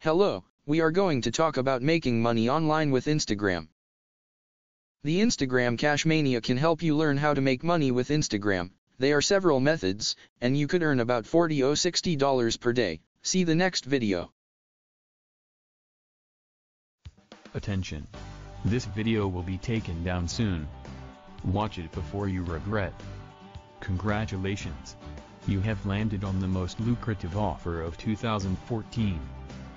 Hello, we are going to talk about making money online with Instagram. The Instagram Cash Mania can help you learn how to make money with Instagram. There are several methods, and you could earn about $40 or $60 per day. See the next video. Attention! This video will be taken down soon. Watch it before you regret. Congratulations! You have landed on the most lucrative offer of 2014.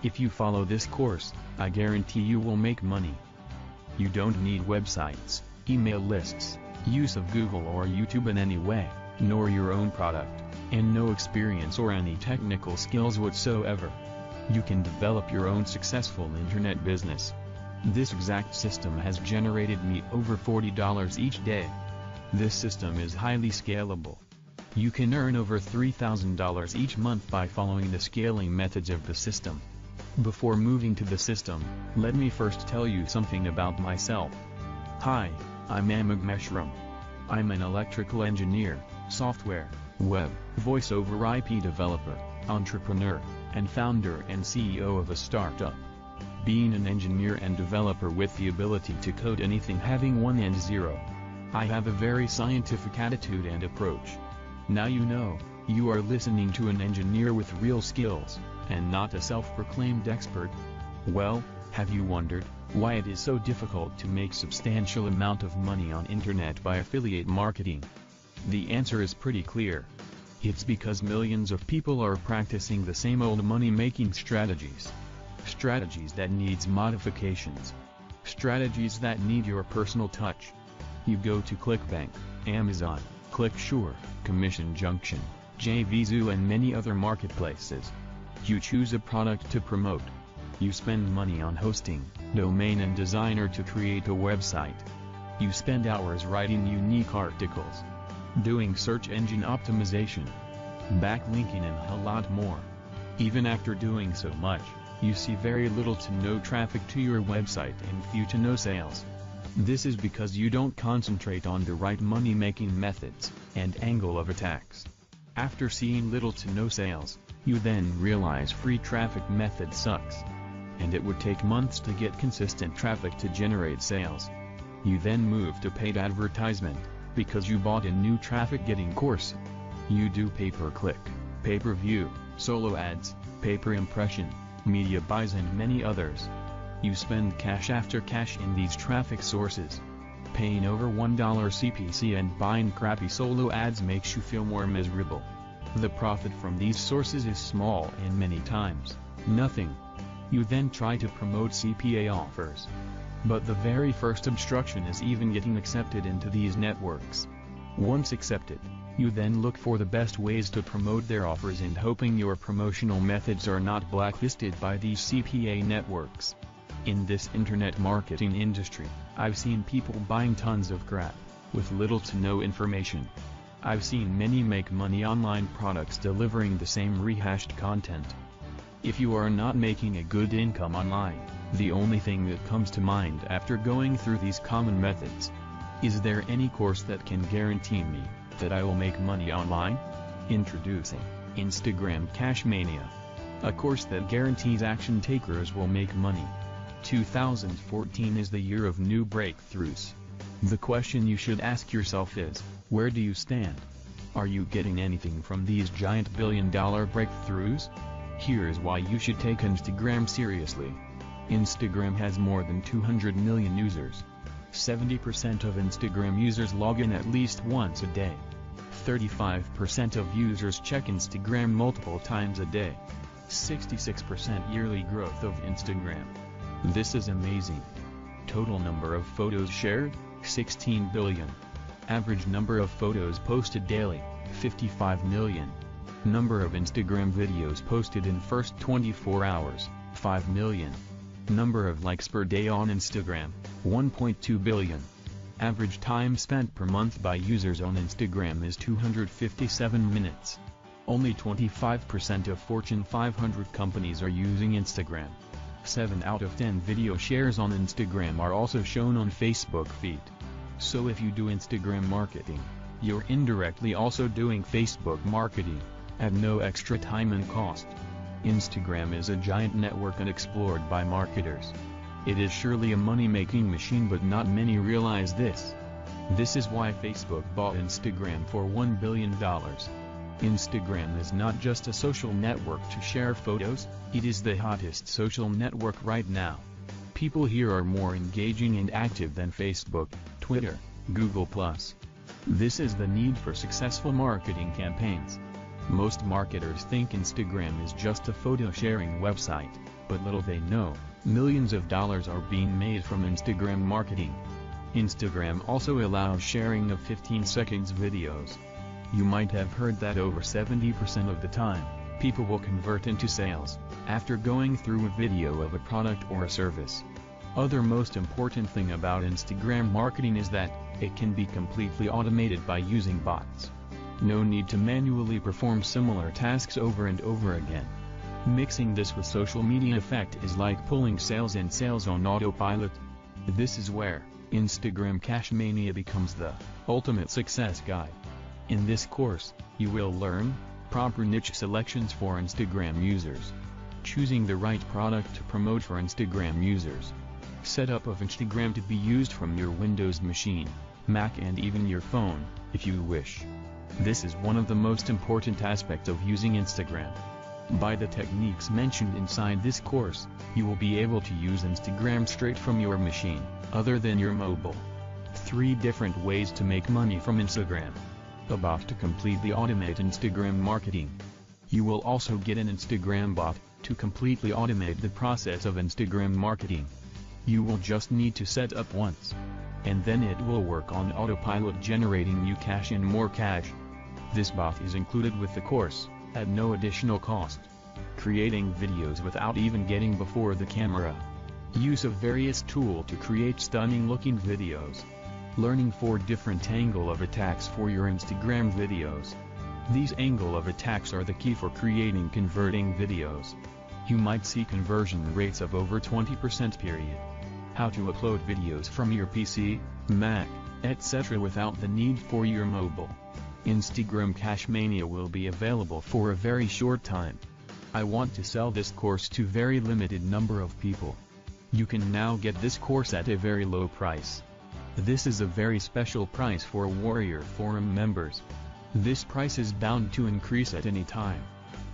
If you follow this course, I guarantee you will make money. You don't need websites, email lists, use of Google or YouTube in any way, nor your own product, and no experience or any technical skills whatsoever. You can develop your own successful internet business. This exact system has generated me over $40 each day. This system is highly scalable. You can earn over $3,000 each month by following the scaling methods of the system. Before moving to the system, let me first tell you something about myself. Hi, I'm Amag Meshram. I'm an electrical engineer, software, web, voice-over IP developer, entrepreneur, and founder and CEO of a startup. Being an engineer and developer with the ability to code anything having 1 and 0. I have a very scientific attitude and approach. Now you know, you are listening to an engineer with real skills, and not a self-proclaimed expert. Well, have you wondered why it is so difficult to make substantial amount of money on internet by affiliate marketing? The answer is pretty clear. It's because millions of people are practicing the same old money-making strategies. Strategies that needs modifications. Strategies that need your personal touch. You go to ClickBank, Amazon, ClickSure, Commission Junction, JVZoo and many other marketplaces. You choose a product to promote. You spend money on hosting, domain and designer to create a website. You spend hours writing unique articles, doing search engine optimization, backlinking and a lot more. Even after doing so much, you see very little to no traffic to your website and few to no sales. This is because you don't concentrate on the right money-making methods and angle of attacks. After seeing little to no sales, you then realize free traffic method sucks. And it would take months to get consistent traffic to generate sales. You then move to paid advertisement, because you bought a new traffic-getting course. You do pay-per-click, pay-per-view, solo ads, pay-per-impression, media buys and many others. You spend cash after cash in these traffic sources. Paying over $1 CPC and buying crappy solo ads makes you feel more miserable. The profit from these sources is small and many times nothing. You then try to promote CPA offers. But the very first obstruction is even getting accepted into these networks. Once accepted, you then look for the best ways to promote their offers and hoping your promotional methods are not blacklisted by these CPA networks. In this internet marketing industry, I've seen people buying tons of crap, with little to no information. I've seen many make money online products delivering the same rehashed content. If you are not making a good income online, the only thing that comes to mind after going through these common methods, is there any course that can guarantee me that I will make money online? Introducing Instagram Cash Mania, a course that guarantees action takers will make money. 2014 is the year of new breakthroughs. The question you should ask yourself is, where do you stand? Are you getting anything from these giant billion-dollar breakthroughs? Here's why you should take Instagram seriously. Instagram has more than 200 million users. 70% of Instagram users log in at least once a day. 35% of users check Instagram multiple times a day. 66% yearly growth of Instagram. This is amazing. Total number of photos shared, 16 billion. Average number of photos posted daily, 55 million. Number of Instagram videos posted in first 24 hours, 5 million. Number of likes per day on Instagram, 1.2 billion. Average time spent per month by users on Instagram is 257 minutes. Only 25% of Fortune 500 companies are using Instagram. 7 out of 10 video shares on Instagram are also shown on Facebook feed. So if you do Instagram marketing, you're indirectly also doing Facebook marketing, at no extra time and cost. Instagram is a giant network unexplored by marketers. It is surely a money-making machine, but not many realize this. This is why Facebook bought Instagram for $1 billion. Instagram is not just a social network to share photos, it is the hottest social network right now. People here are more engaging and active than Facebook, Twitter, Google+. This is the need for successful marketing campaigns. Most marketers think Instagram is just a photo-sharing website, but little they know, millions of dollars are being made from Instagram marketing. Instagram also allows sharing of 15 seconds videos. You might have heard that over 70% of the time, people will convert into sales after going through a video of a product or a service. Other most important thing about Instagram marketing is that it can be completely automated by using bots. No need to manually perform similar tasks over and over again. Mixing this with social media effect is like pulling sales and sales on autopilot. This is where Instagram Cashmania becomes the ultimate success guide. In this course, you will learn proper niche selections for Instagram users, choosing the right product to promote for Instagram users, setup of Instagram to be used from your Windows machine, Mac and even your phone, if you wish. This is one of the most important aspects of using Instagram. By the techniques mentioned inside this course, you will be able to use Instagram straight from your machine, other than your mobile. 3 different ways to make money from Instagram. A bot to completely automate Instagram marketing. You will also get an Instagram bot to completely automate the process of Instagram marketing. You will just need to set up once, and then it will work on autopilot, generating you cash and more cash. This bot is included with the course, at no additional cost. Creating videos without even getting before the camera. Use of various tools to create stunning looking videos. Learning 4 different angle of attacks for your Instagram videos. These angle of attacks are the key for creating converting videos. You might see conversion rates of over 20% period. How to upload videos from your PC, Mac, etc. without the need for your mobile. Instagram Cashmania will be available for a very short time. I want to sell this course to very limited number of people. You can now get this course at a very low price. This is a very special price for Warrior Forum members. This price is bound to increase at any time.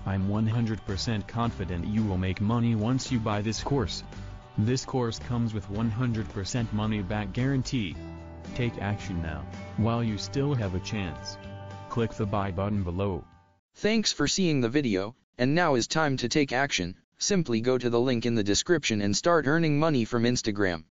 I'm 100% confident you will make money once you buy this course. This course comes with 100% money back guarantee. Take action now, while you still have a chance. Click the buy button below. Thanks for seeing the video, and now is time to take action. Simply go to the link in the description and start earning money from Instagram.